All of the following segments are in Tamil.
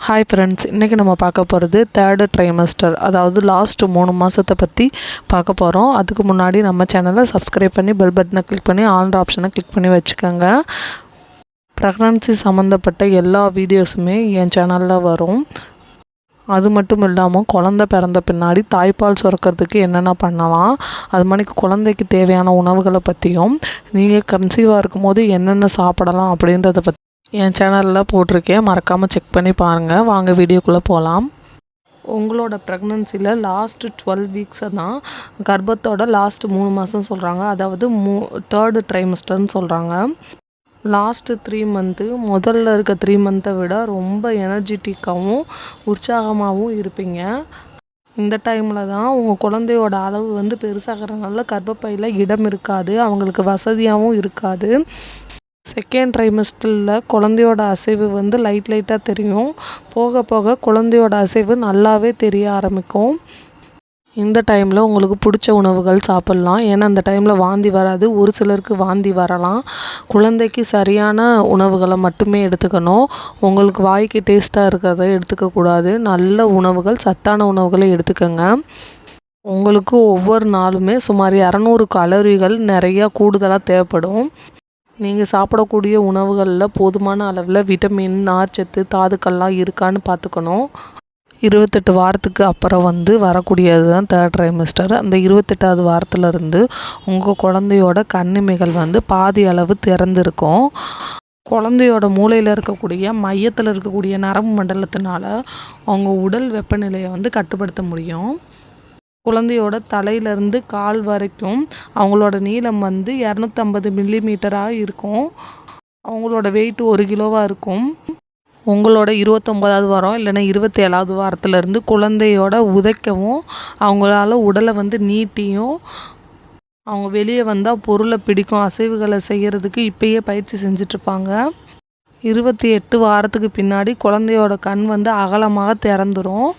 ஹாய் ஃப்ரெண்ட்ஸ், இன்றைக்கி நம்ம பார்க்க போகிறது தேர்டு ட்ரைமஸ்டர், அதாவது லாஸ்ட்டு 3 மாதத்தை பற்றி பார்க்க போகிறோம். அதுக்கு முன்னாடி நம்ம சேனலை சப்ஸ்கிரைப் பண்ணி பெல் பட்டனை கிளிக் பண்ணி ஆல் ஆப்ஷனை கிளிக் பண்ணி வச்சுக்கோங்க. ப்ரெக்னன்சி சம்மந்தப்பட்ட எல்லா வீடியோஸுமே என் சேனலில் வரும். அது மட்டும் இல்லாமல் குழந்தை பிறந்த பின்னாடி தாய்ப்பால் சுரக்கிறதுக்கு என்னென்ன பண்ணலாம், அது மாதிரி குழந்தைக்கு தேவையான உணவுகளை பற்றியும், நீங்கள் கன்சீவாக இருக்கும்போது என்னென்ன சாப்பிடலாம் அப்படின்றத பற்றி என் சேனலில் போட்டிருக்கேன். மறக்காமல் செக் பண்ணி பாருங்கள். வாங்க வீடியோக்குள்ளே போகலாம். உங்களோட ப்ரெக்னன்சியில் லாஸ்ட்டு 12 வீக்ஸை தான் கர்ப்பத்தோட லாஸ்ட்டு 3 மாதம் சொல்கிறாங்க. அதாவது தேர்டு ட்ரைமஸ்டர்னு சொல்கிறாங்க. லாஸ்ட்டு 3 மந்த்து முதல்ல இருக்க 3 மந்த்தை விட ரொம்ப எனர்ஜெட்டிக்காகவும் உற்சாகமாகவும் இருப்பீங்க. இந்த டைமில் தான் உங்கள் குழந்தையோட அளவு வந்து பெருசாகிறதுனால கர்ப்பப்பையில் இடம் இருக்காது, அவங்களுக்கு வசதியாகவும் இருக்காது. செகண்ட் ட்ரைமஸ்டரில் குழந்தையோட அசைவு வந்து லைட்டாக தெரியும். போக போக குழந்தையோட அசைவு நல்லாவே தெரிய ஆரம்பிக்கும். இந்த டைமில் உங்களுக்கு பிடிச்ச உணவுகள் சாப்பிட்லாம். ஏன்னா அந்த டைமில் வாந்தி வராது. ஒரு சிலருக்கு வாந்தி வரலாம். குழந்தைக்கு சரியான உணவுகளை மட்டுமே எடுத்துக்கணும். உங்களுக்கு வாய்க்கு டேஸ்ட்டாக இருக்கிறத எடுத்துக்கக்கூடாது. நல்ல உணவுகள், சத்தான உணவுகளை எடுத்துக்கோங்க. உங்களுக்கு ஒவ்வொரு நாளுமே சுமார் 200 கலோரிகள் நிறையா கூடுதலாக தேவைப்படும். நீங்கள் சாப்பிடக்கூடிய உணவுகளில் போதுமான அளவில் விட்டமின், நார்ச்சத்து, தாதுக்கள்லாம் இருக்கான்னு பார்த்துக்கணும். 28 வாரத்துக்கு அப்புறம் வந்து வரக்கூடியது தான் தேர்ட் ட்ரைமஸ்டர். அந்த 28வது வாரத்துலேருந்து உங்கள் குழந்தையோட கண்ணிமைகள் வந்து பாதி அளவு திறந்துருக்கும். குழந்தையோட மூளையில் இருக்கக்கூடிய மையத்தில் இருக்கக்கூடிய நரம்பு மண்டலத்தினால அவங்க உடல் வெப்பநிலையை வந்து கட்டுப்படுத்த முடியும். குழந்தையோட தலையிலேருந்து கால் வரைக்கும் அவங்களோட நீளம் வந்து 250 மில்லிமீட்டராக இருக்கும். அவங்களோட வெயிட் 1 கிலோவாக இருக்கும். உங்களோட 29வது வாரம் இல்லைன்னா 27வது வாரத்துலேருந்து குழந்தையோட உதைக்கவும், அவங்களால உடலை வந்து நீட்டியும், அவங்க வெளியே வந்தால் பொருளை பிடிக்கும் அசைவுகளை செய்கிறதுக்கு இப்பயே பயிற்சி செஞ்சிட்ருப்பாங்க. 28 வாரத்துக்கு பின்னாடி குழந்தையோட கண் வந்து அகலமாக திறந்துடும்.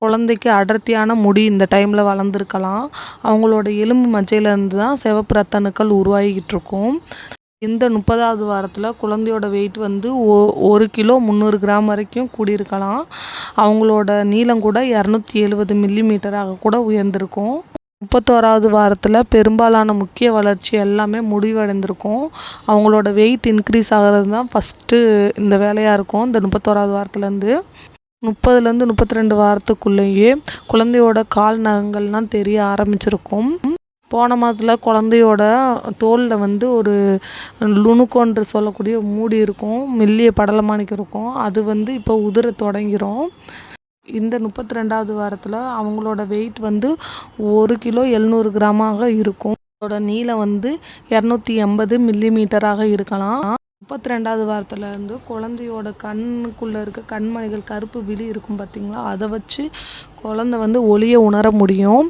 குழந்தைக்கு அடர்த்தியான முடி இந்த டைமில் வளர்ந்துருக்கலாம். அவங்களோட எலும்பு மஜ்ஜையிலேருந்து தான் சிவப்பு ரத்த அணுக்கள் உருவாகிக்கிட்டு இருக்கும். இந்த 30வது வாரத்தில் குழந்தையோட வெயிட் வந்து 1 கிலோ 300 கிராம் வரைக்கும் கூடியிருக்கலாம். அவங்களோட நீளம் கூட 270 மில்லிமீட்டராக கூட உயர்ந்திருக்கும். 31வது வாரத்தில் பெரும்பாலான முக்கிய வளர்ச்சி எல்லாமே முடிவடைந்திருக்கும். அவங்களோட வெயிட் இன்க்ரீஸ் ஆகிறது தான் ஃபஸ்ட்டு இந்த வேலையாக இருக்கும். இந்த 31வது வாரத்துலேருந்து 30லேருந்து 32 வாரத்துக்குள்ளேயே குழந்தையோட கால் நகங்கள்லாம் தெரிய ஆரம்பிச்சிருக்கும். போன மாதத்தில் குழந்தையோட தோலில் வந்து ஒரு லுணுக்கோன்று சொல்லக்கூடிய மூடி இருக்கும், மெல்லிய படலமாணிக்கு இருக்கும். அது வந்து இப்போ உதிர தொடங்கிரும். இந்த 32வது வாரத்தில் அவங்களோட வெயிட் வந்து 1 கிலோ 700 கிராமாக இருக்கும். அதோட நீளம் வந்து 280 மில்லிமீட்டராக இருக்கலாம். 32வது வாரத்துலேருந்து குழந்தையோட கண்ணுக்குள்ளே இருக்க கண்மணிகள், கருப்பு விழி இருக்கும் பார்த்திங்களா, அதை வச்சு குழந்தை வந்து ஒளியை உணர முடியும்.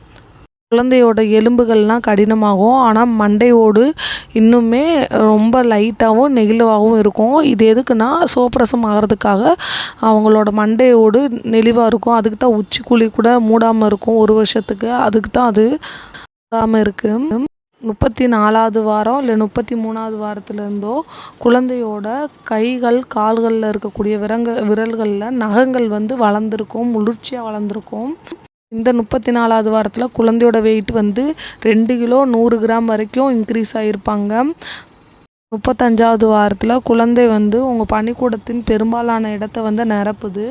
குழந்தையோட எலும்புகள்லாம் கடினமாகும், ஆனால் மண்டையோடு இன்னுமே ரொம்ப லைட்டாகவும் நெகிழ்வாகவும் இருக்கும். இது எதுக்குன்னா சோப்பிரசம் ஆகிறதுக்காக அவங்களோட மண்டையோடு நெளிவாக இருக்கும். அதுக்கு தான் உச்சிக்குழி கூட மூடாமல் இருக்கும் 1 வருஷத்துக்கு. அதுக்கு தான் அது மூடாமல் இருக்குது. 34வது வாரம் இல்லை 33வது வாரத்துலேருந்தோ குழந்தையோட கைகள், கால்களில் இருக்கக்கூடிய விரல்களில் நகங்கள் வந்து வளர்ந்துருக்கும், முதிர்ச்சியாக வளர்ந்துருக்கும். இந்த 34வது வாரத்தில் குழந்தையோட வெயிட் வந்து 2 கிலோ 100 கிராம் வரைக்கும் இன்க்ரீஸ் ஆகியிருப்பாங்க. 35வது வாரத்தில் குழந்தை வந்து உங்கள் பனிக்கூடத்தின் பெரும்பாலான இடத்த வந்து நிரப்புது.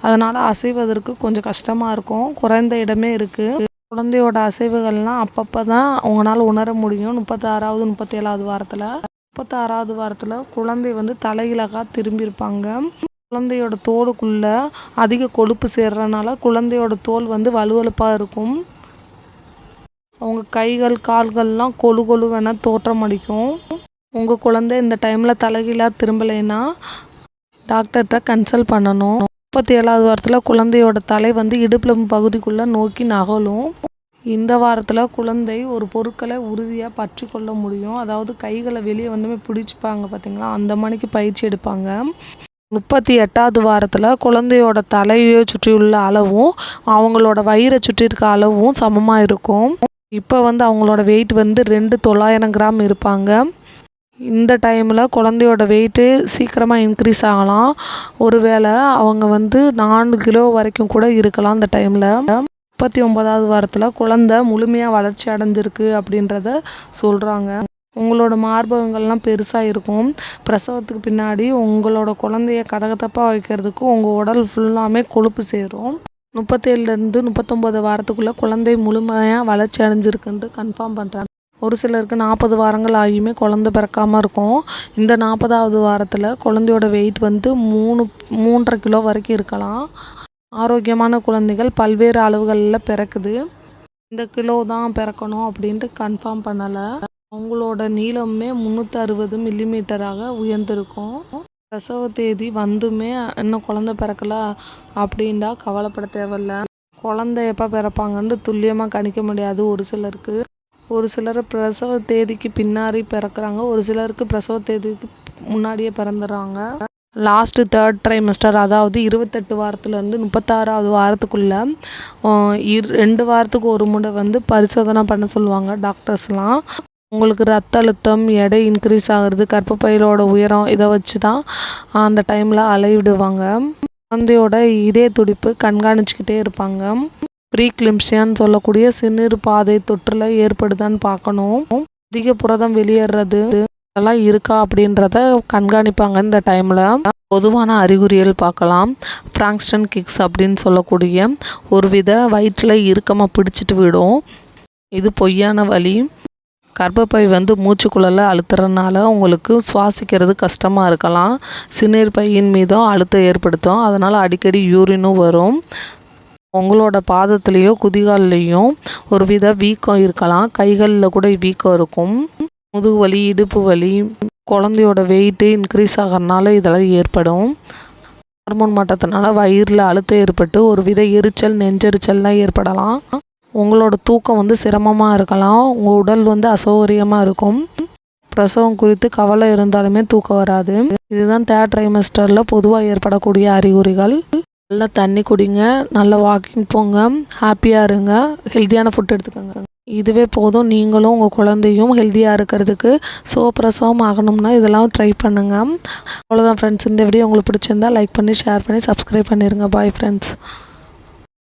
அதனால் அசைவதற்கு கொஞ்சம் கஷ்டமாக இருக்கும். குறைந்த இடமே இருக்குது. குழந்தையோட அசைவுகள்லாம் அப்பப்போ தான் உங்களால் உணர முடியும். 36வது 37வது வாரத்தில் 36வது வாரத்தில் குழந்தை வந்து தலைகீழாக திரும்பியிருப்பாங்க. குழந்தையோட தோலுக்குள்ளே அதிக கொழுப்பு சேர்றதுனால குழந்தையோட தோல் வந்து வலுவலுப்பாக இருக்கும். அவங்க கைகள், கால்கள்லாம் கொழுவென தோற்றம் அளிக்கும். உங்கள் குழந்தை இந்த டைமில் தலைகீழாக திரும்பலைன்னா டாக்டர்கிட்ட கன்சல்ட் பண்ணணும். 37வது வாரத்தில் குழந்தையோட தலை வந்து இடுப்பு பகுதிக்குள்ளே நோக்கி நகலும். இந்த வாரத்தில் குழந்தை ஒரு பொருட்களை உறுதியாக பற்றி கொள்ள முடியும். அதாவது கைகளை வெளியே வந்துமே பிடிச்சிப்பாங்க பார்த்திங்களா, அந்த மணிக்கு பயிற்சி எடுப்பாங்க. 38வது வாரத்தில் குழந்தையோட தலையை சுற்றியுள்ள அளவும் அவங்களோட வயிறை சுற்றி இருக்க அளவும் சமமாக இருக்கும். இப்போ வந்து அவங்களோட வெயிட் வந்து 2,900 கிராம் இருப்பாங்க. இந்த டைமில் குழந்தையோட வெயிட்டு சீக்கிரமாக இன்க்ரீஸ் ஆகலாம். ஒருவேளை அவங்க வந்து 4 கிலோ வரைக்கும் கூட இருக்கலாம். இந்த டைமில் 39வது வாரத்தில் குழந்தை முழுமையாக வளர்ச்சி அடைஞ்சிருக்கு அப்படின்றத சொல்கிறாங்க. உங்களோட மார்பகங்கள்லாம் பெருசாக இருக்கும். பிரசவத்துக்கு பின்னாடி உங்களோட குழந்தைய கதகதப்பாக வைக்கிறதுக்கு உங்கள் உடல் ஃபுல்லாமே கொழுப்பு சேரும். 37லேருந்து 39 வாரத்துக்குள்ளே குழந்தை முழுமையாக வளர்ச்சி அடைஞ்சிருக்குன்ட்டு கன்ஃபார்ம் பண்ணுறாங்க. ஒரு சிலருக்கு 40 வாரங்கள் ஆகியுமே குழந்தை பிறக்காமல் இருக்கும். இந்த 40வது வாரத்தில் குழந்தையோட வெயிட் வந்து 3.5 கிலோ வரைக்கும் இருக்கலாம். ஆரோக்கியமான குழந்தைகள் பல்வேறு அளவுகளில் பிறக்குது. இந்த கிலோ தான் பிறக்கணும் அப்படின்ட்டு கன்ஃபார்ம் பண்ணலை. அவங்களோட நீளமே 360 மில்லிமீட்டராக உயர்ந்திருக்கும். பிரசவ தேதி வந்துமே இன்னும் குழந்தை பிறக்கல அப்படின்டா கவலைப்பட தேவையில்ல. குழந்தை எப்போ பிறப்பாங்கன்னு துல்லியமாக கணிக்க முடியாது. ஒரு சிலர் பிரசவ தேதிக்கு பின்னாடி பிறக்கிறாங்க. ஒரு சிலருக்கு பிரசவ தேதிக்கு முன்னாடியே பிறந்துடுறாங்க. லாஸ்ட்டு 3rd ட்ரைமஸ்டர் அதாவது 28 வாரத்துலேருந்து 36வது வாரத்துக்குள்ளே 2 வாரத்துக்கு ஒரு முறை வந்து பரிசோதனை பண்ண சொல்லுவாங்க டாக்டர்ஸ்லாம். உங்களுக்கு ரத்த அழுத்தம், எடை இன்க்ரீஸ் ஆகிறது, கர்ப்பப்பையிலோட உயரம் இதை வச்சு தான் அந்த டைமில் அளவிடுவாங்க. குழந்தையோட இதய துடிப்பு கண்காணிச்சிக்கிட்டே இருப்பாங்க. ப்ரீக்ளிம்சியான்னு சொல்லக்கூடிய சிறுநீர் பாதை தொற்றில் ஏற்படுதான்னு பார்க்கணும். அதிக புரதம் வெளியேறது இதெல்லாம் இருக்கா அப்படின்றத கண்காணிப்பாங்க. இந்த டைமில் பொதுவான அறிகுறிகள் பார்க்கலாம். ஃப்ராங்க்ஸ்டன் கிக்ஸ் அப்படின்னு சொல்லக்கூடிய ஒரு வித வயிற்றில் இறுக்கமாக பிடிச்சிட்டு விடும். இது பொய்யான வலி. கர்ப்பப்பை வந்து மூச்சுக்குள்ளே அழுத்துறதுனால உங்களுக்கு சுவாசிக்கிறது கஷ்டமாக இருக்கலாம். சிறுநீர் பையின் மீதும் அழுத்தம் ஏற்படுத்தும். அதனால் அடிக்கடி யூரினும் வரும். உங்களோட பாதத்துலேயோ குதிகால்லையும் ஒரு வித வீக்கம் இருக்கலாம். கைகளில் கூட வீக்கம் இருக்கும். முதுகு வலி, இடுப்பு வலி, குழந்தையோட வெயிட்டு இன்க்ரீஸ் ஆகிறதுனால இதெல்லாம் ஏற்படும். ஹார்மோன் மாற்றத்தினால வயிறில் அழுத்தம் ஏற்பட்டு ஒரு வித எரிச்சல், நெஞ்செரிச்சல்லாம் ஏற்படலாம். உங்களோட தூக்கம் வந்து சிரமமாக இருக்கலாம். உங்கள் உடல் வந்து அசௌகரியமாக இருக்கும். பிரசவம் குறித்து கவலை இருந்தாலுமே தூக்கம் வராது. இதுதான் 3rd ட்ரைமஸ்டரில் பொதுவாக ஏற்படக்கூடிய அறிகுறிகள். நல்லா தண்ணி குடிங்க, நல்லா வாக்கிங் போங்க, ஹாப்பியாக இருங்க, ஹெல்த்தியான ஃபுட் எடுத்துக்கோங்க. இதுவே போதும். நீங்களும் உங்கள் குழந்தையும் ஹெல்த்தியாக இருக்கிறதுக்கு. பிரசவம் ஆகணும்னா இதெல்லாம் ட்ரை பண்ணுங்கள். அவ்வளோதான் ஃப்ரெண்ட்ஸ். இந்த வீடியோ உங்களுக்கு பிடிச்சிருந்தா லைக் பண்ணி, ஷேர் பண்ணி, சப்ஸ்கிரைப் பண்ணிடுங்க. Bye friends.